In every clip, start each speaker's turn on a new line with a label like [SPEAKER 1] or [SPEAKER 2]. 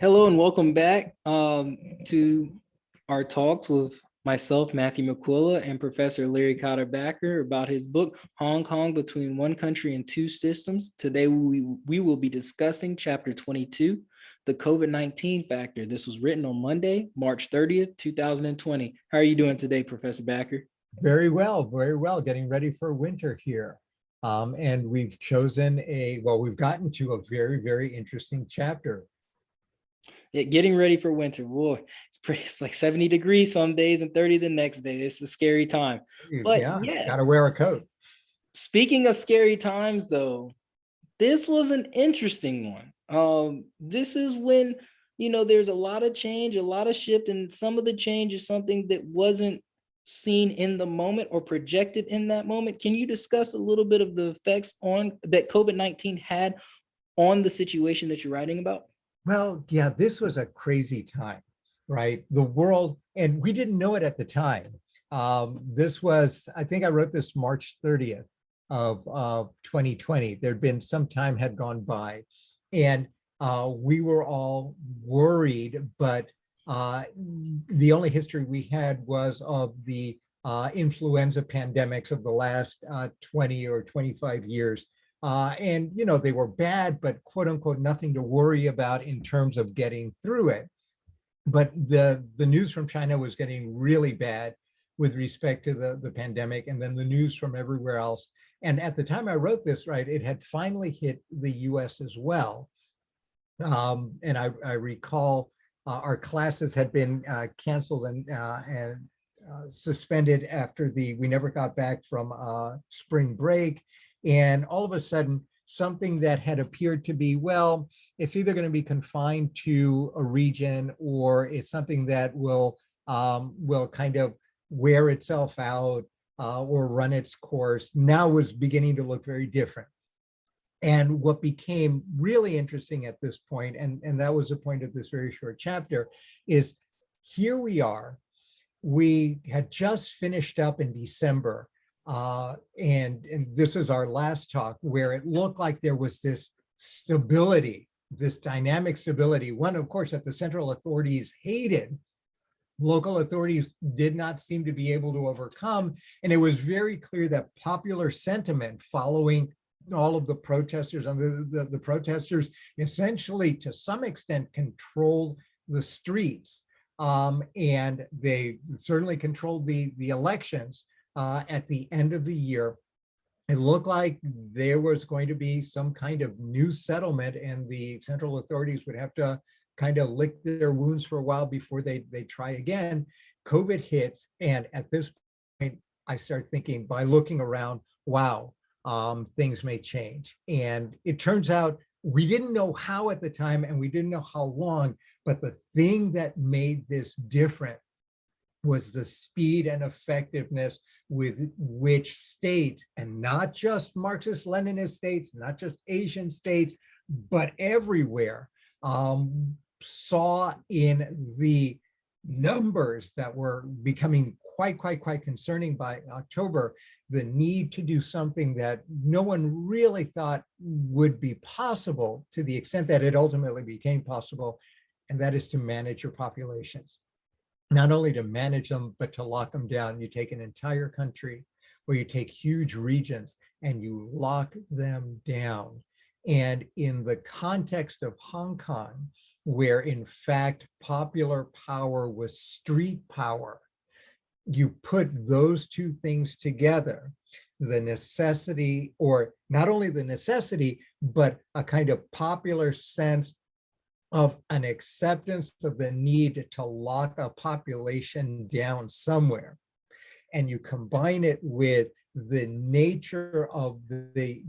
[SPEAKER 1] Hello and welcome back to our talks with myself, Matthew McQuilla, and Professor Larry Cotter about his book, Hong Kong Between One Country and Two Systems. Today, we will be discussing Chapter 22, the COVID-19 factor. This was written on Monday, March 30th, 2020. How are you doing today, Professor Backer?
[SPEAKER 2] Very well, very well. Getting ready for winter here. And we've chosen we've gotten to a very, very interesting chapter.
[SPEAKER 1] Yeah, getting ready for winter. Boy, it's like 70 degrees some days and 30 the next day. It's a scary time. But yeah,
[SPEAKER 2] Got to wear a coat.
[SPEAKER 1] Speaking of scary times, though, this was an interesting one. This is when, there's a lot of change, a lot of shift, and some of the change is something that wasn't seen in the moment or projected in that moment. Can you discuss a little bit of the effects on that COVID-19 had on the situation that you're writing about?
[SPEAKER 2] Well, yeah, this was a crazy time, right? The world, and we didn't know it at the time. This was, I think I wrote this March 30th of 2020. There'd been some time had gone by, and we were all worried, but the only history we had was of the influenza pandemics of the last 20 or 25 years. And, they were bad, but quote unquote, nothing to worry about in terms of getting through it. But the news from China was getting really bad with respect to the pandemic, and then the news from everywhere else. And at the time I wrote this, right, it had finally hit the US as well. And I recall our classes had been canceled and suspended after we never got back from spring break. And all of a sudden, something that had appeared to be, well, it's either going to be confined to a region or it's something that will kind of wear itself out or run its course, now was beginning to look very different. And what became really interesting at this point, and that was the point of this very short chapter, is here we are. We had just finished up in December, and this is our last talk, where it looked like there was this stability, this dynamic stability, one, of course, that the central authorities hated. Local authorities did not seem to be able to overcome. And it was very clear that popular sentiment following all of the protesters, and the protesters essentially, to some extent, controlled the streets. And they certainly controlled the elections at the end of the year. It looked like there was going to be some kind of new settlement, and the central authorities would have to kind of lick their wounds for a while before they try again. COVID hits, and at this point, I start thinking, by looking around, wow, things may change. And it turns out we didn't know how at the time, and we didn't know how long, but the thing that made this different was the speed and effectiveness with which states, and not just Marxist-Leninist states, not just Asian states, but everywhere, saw in the numbers that were becoming quite concerning by October, the need to do something that no one really thought would be possible, to the extent that it ultimately became possible, and that is to manage your populations. Not only to manage them, but to lock them down. You take an entire country, or you take huge regions, and you lock them down. And in the context of Hong Kong, where in fact popular power was street power, you put those two things together, the necessity, or not only the necessity, but a kind of popular sense of an acceptance of the need to lock a population down somewhere. And you combine it with the nature of the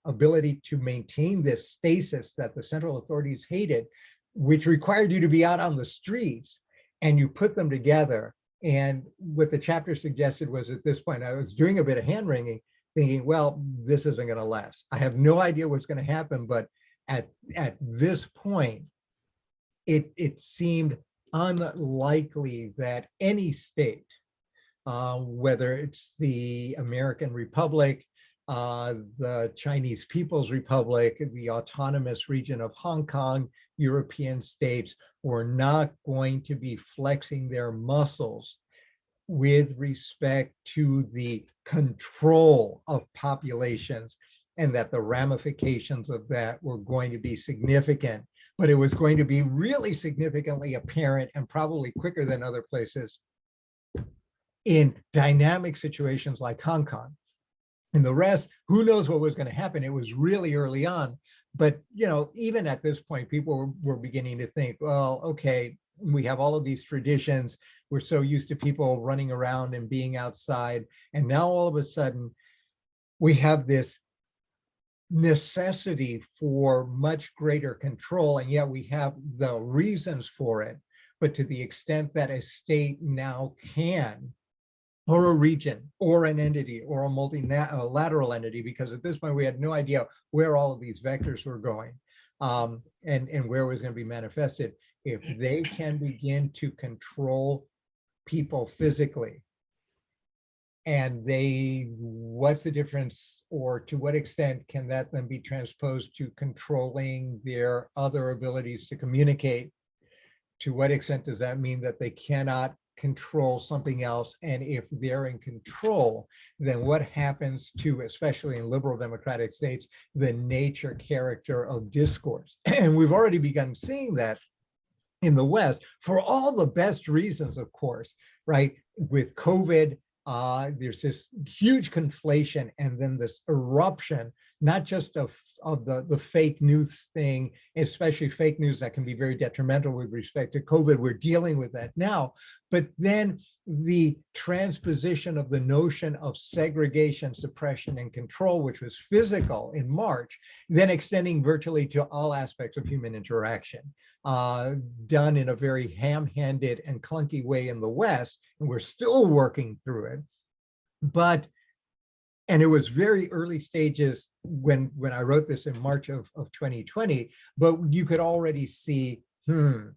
[SPEAKER 2] ability to maintain this stasis that the central authorities hated, which required you to be out on the streets, and you put them together. And what the chapter suggested was, at this point, I was doing a bit of hand wringing, thinking, well, this isn't going to last. I have no idea what's going to happen, but at this point, it seemed unlikely that any state, whether it's the American Republic, the Chinese People's Republic, the autonomous region of Hong Kong, European states were not going to be flexing their muscles with respect to the control of populations, and that the ramifications of that were going to be significant, but it was going to be really significantly apparent and probably quicker than other places in dynamic situations like Hong Kong. And the rest, who knows what was going to happen? It was really early on. But, even at this point, people were beginning to think, well, okay, we have all of these traditions. We're so used to people running around and being outside. And now all of a sudden, we have this necessity for much greater control, and yet we have the reasons for it. But to the extent that a state now can, or a region, or an entity, or a multilateral entity, because at this point we had no idea where all of these vectors were going, and where it was going to be manifested. If they can begin to control people physically, and what's the difference, or to what extent can that then be transposed to controlling their other abilities to communicate? To what extent does that mean that they cannot control something else? And if they're in control, then what happens to, especially in liberal democratic states, the nature, character of discourse? And we've already begun seeing that in the West, for all the best reasons, of course, right? With COVID, there's this huge conflation, and then this eruption, not just of the fake news thing, especially fake news that can be very detrimental with respect to COVID. We're dealing with that now. But then the transposition of the notion of segregation, suppression, and control, which was physical in March, then extending virtually to all aspects of human interaction, done in a very ham-handed and clunky way in the West, and we're still working through it. And it was very early stages when I wrote this in March of 2020, but you could already see, there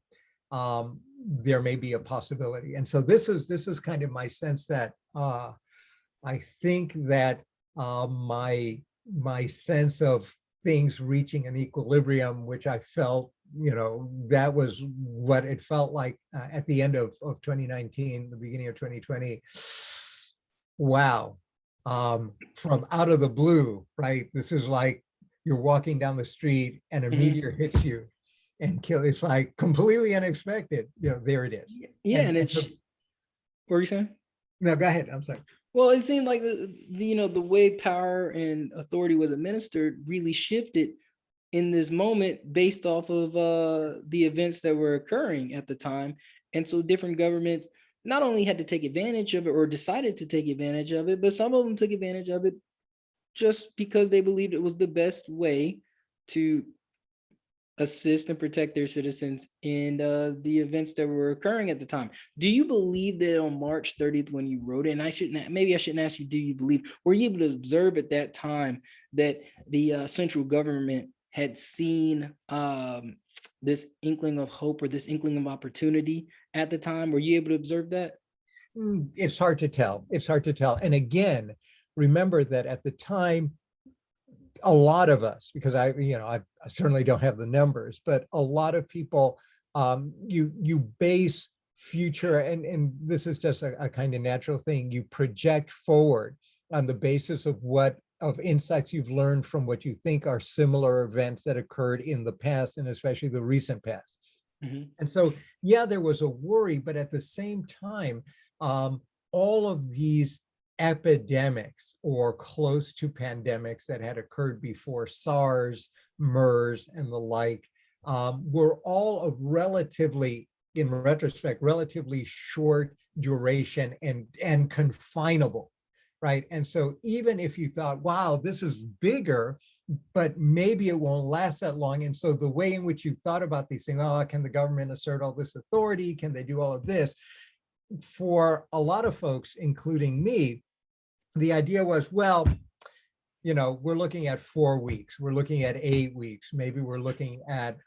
[SPEAKER 2] may be a possibility. And so this is kind of my sense that I think that my sense of things reaching an equilibrium, which I felt, that was what it felt like at the end of 2019, the beginning of 2020. Wow. From out of the blue, right? This is like you're walking down the street and a meteor hits you and kill. It's like completely unexpected. There it is.
[SPEAKER 1] Yeah, and it's, what were you saying?
[SPEAKER 2] No, go ahead. I'm sorry.
[SPEAKER 1] Well, it seemed like the way power and authority was administered really shifted in this moment based off of the events that were occurring at the time. And so different governments not only had to take advantage of it or decided to take advantage of it, but some of them took advantage of it just because they believed it was the best way to assist and protect their citizens in the events that were occurring at the time. Do you believe that on March 30th, when you wrote it, and maybe I shouldn't ask you, do you believe, were you able to observe at that time that the central government had seen this inkling of hope or this inkling of opportunity at the time? Were you able to observe that?
[SPEAKER 2] It's hard to tell. It's hard to tell. And again, remember that at the time, a lot of us, because I certainly don't have the numbers, but a lot of people, you base future, and this is just a kind of natural thing. You project forward on the basis of insights you've learned from what you think are similar events that occurred in the past, and especially the recent past. And so, yeah, there was a worry, but at the same time, all of these epidemics or close to pandemics that had occurred before SARS, MERS, and the like, were all of relatively, in retrospect, relatively short duration and confinable, right? And so even if you thought, wow, this is bigger, but maybe it won't last that long. And so the way in which you thought about these things, can the government assert all this authority? Can they do all of this? For a lot of folks, including me, the idea was, well, we're looking at 4 weeks, we're looking at 8 weeks, maybe we're looking at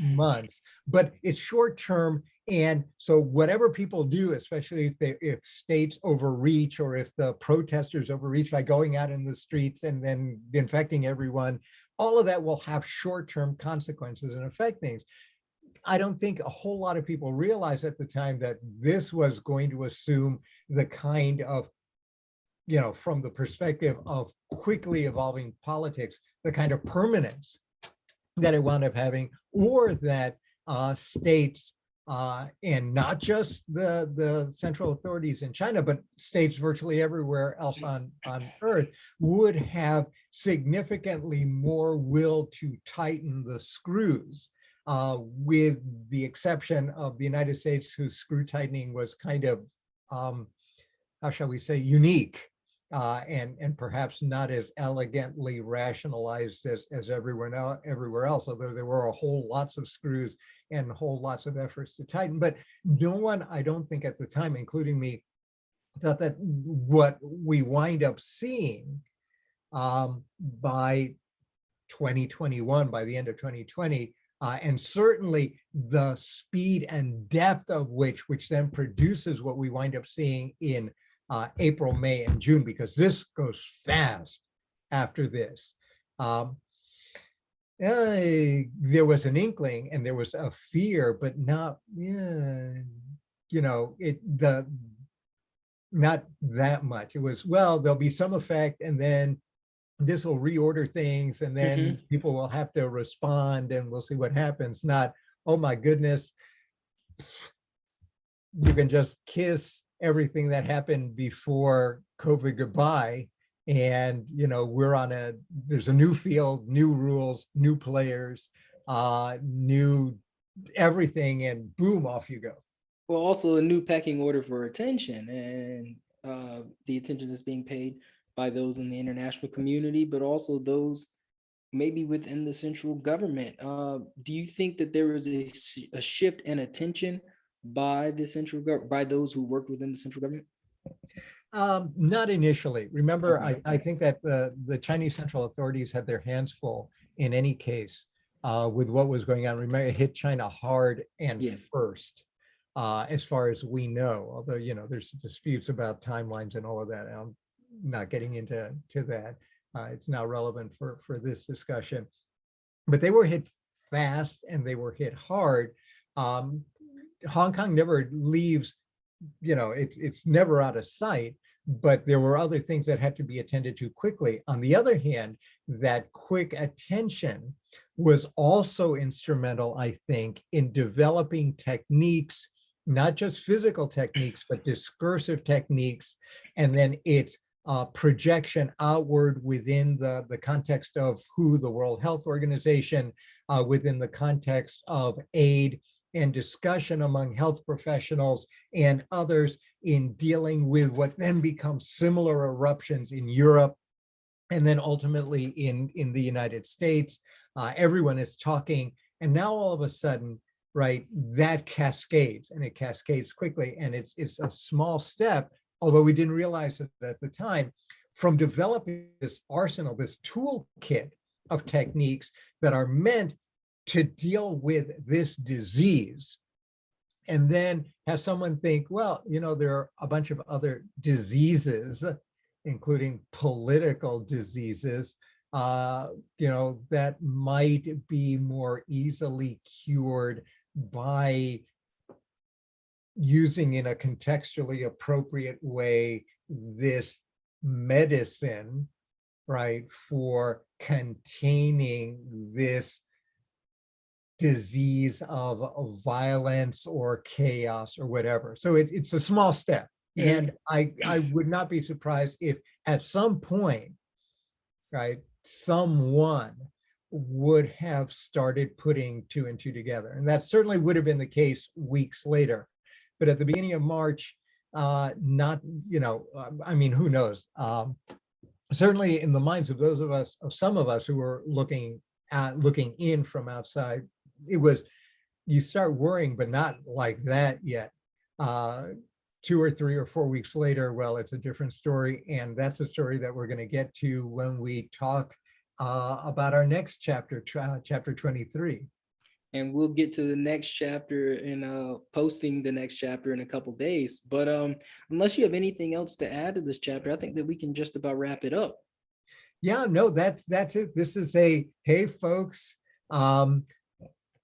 [SPEAKER 2] months, but it's short term And so whatever people do, especially if states overreach, or if the protesters overreach by going out in the streets and then infecting everyone, all of that will have short-term consequences and affect things. I don't think a whole lot of people realized at the time that this was going to assume the kind of, from the perspective of quickly evolving politics, the kind of permanence that it wound up having, or that states, and not just the central authorities in China, but states virtually everywhere else on Earth, would have significantly more will to tighten the screws, with the exception of the United States, whose screw tightening was kind of, how shall we say, unique, and perhaps not as elegantly rationalized as everywhere else, although there were a whole lots of screws and a whole lots of efforts to tighten. But no one, I don't think at the time, including me, thought that what we wind up seeing by 2021, by the end of 2020, and certainly the speed and depth of which then produces what we wind up seeing in April, May, and June, because this goes fast after this. There was an inkling and there was a fear, but not, not that much. It was, well, there'll be some effect, and then this will reorder things, and then people will have to respond, and we'll see what happens. Not, oh my goodness, you can just kiss everything that happened before COVID goodbye, and there's a new field, new rules, new players, new everything, and boom, off you go.
[SPEAKER 1] Well, also a new pecking order for attention, and the attention that's being paid by those in the international community, but also those maybe within the central government. Do you think that there is a shift in attention by the central government, by those who work within the central government?
[SPEAKER 2] Not initially. Remember,
[SPEAKER 1] Okay.
[SPEAKER 2] I think that the Chinese central authorities had their hands full in any case with what was going on. Remember, it hit China hard and first, as far as we know, although, there's disputes about timelines and all of that. I'm not getting into that. It's not relevant for this discussion, but they were hit fast and they were hit hard. Hong Kong never leaves, it's never out of sight, but there were other things that had to be attended to quickly. On the other hand, that quick attention was also instrumental, I think, in developing techniques, not just physical techniques, but discursive techniques, and then its projection outward within the context of who the World Health Organization, within the context of aid and discussion among health professionals and others in dealing with what then becomes similar eruptions in Europe, and then ultimately in the United States. Everyone is talking, and now all of a sudden, right, that cascades, and it cascades quickly, and it's a small step, although we didn't realize it at the time, from developing this arsenal, this toolkit of techniques that are meant to deal with this disease, and then have someone think, well, there are a bunch of other diseases, including political diseases, that might be more easily cured by using in a contextually appropriate way this medicine, right, for containing this disease of violence or chaos or whatever. So it's a small step. And I would not be surprised if at some point, right, someone would have started putting two and two together. And that certainly would have been the case weeks later. But at the beginning of March, not, I mean, who knows? Certainly in the minds of those of us, of some of us who were looking in from outside, it was, you start worrying, but not like that yet. 2 or 3 or 4 weeks later, well, it's a different story. And that's a story that we're going to get to when we talk about our next chapter, chapter 23.
[SPEAKER 1] and we'll get to the next chapter and posting the next chapter in a couple days. But unless you have anything else to add to this chapter, I think that we can just about wrap it up.
[SPEAKER 2] Yeah, no, that's it. This is a, hey folks,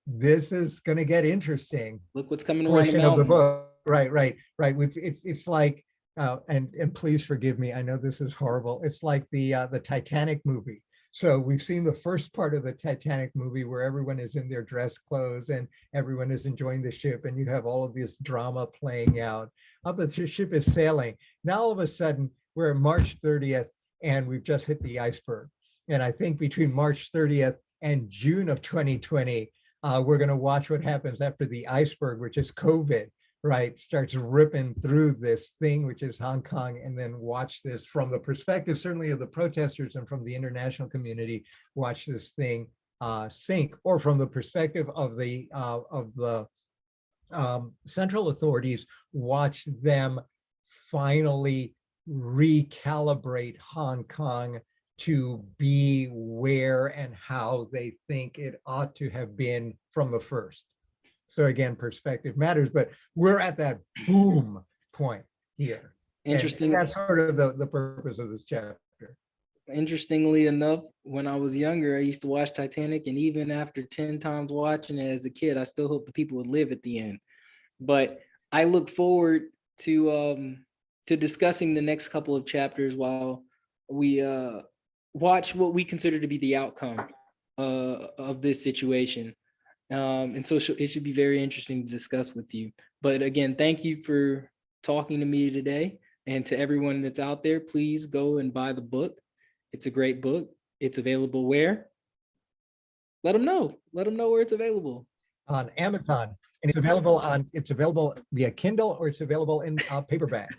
[SPEAKER 2] this is going to get interesting
[SPEAKER 1] Look what's coming around the
[SPEAKER 2] portion of the
[SPEAKER 1] mountain.
[SPEAKER 2] book. Right. It's like, and please forgive me, I know this is horrible. It's like the Titanic movie. So we've seen the first part of the Titanic movie where everyone is in their dress clothes and everyone is enjoying the ship, and you have all of this drama playing out. But the ship is sailing. Now all of a sudden we're March 30th and we've just hit the iceberg. And I think between March 30th and June of 2020, we're going to watch what happens after the iceberg, which is COVID, right, starts ripping through this thing, which is Hong Kong, and then watch this from the perspective, certainly of the protesters and from the international community, watch this thing sink, or from the perspective of the central authorities, watch them finally recalibrate Hong Kong to be where and how they think it ought to have been from the first. So again, perspective matters, but we're at that boom point here.
[SPEAKER 1] Interesting.
[SPEAKER 2] And that's sort of the purpose of this chapter.
[SPEAKER 1] Interestingly enough, when I was younger, I used to watch Titanic, and even after 10 times watching it as a kid, I still hope the people would live at the end. But I look forward to discussing the next couple of chapters while we watch what we consider to be the outcome of this situation. And so it should be very interesting to discuss with you. But again, thank you for talking to me today. And to everyone that's out there, please go and buy the book. It's a great book. It's available where? Let them know. Let them know where it's available.
[SPEAKER 2] On Amazon. And it's available via Kindle, or it's available in paperback.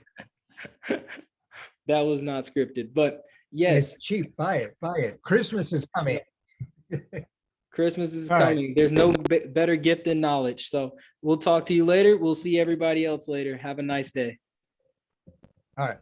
[SPEAKER 1] That was not scripted, but yes.
[SPEAKER 2] It's cheap. Buy it. Christmas is coming.
[SPEAKER 1] Christmas is coming. Right. There's no better gift than knowledge. So we'll talk to you later. We'll see everybody else later. Have a nice day.
[SPEAKER 2] All right.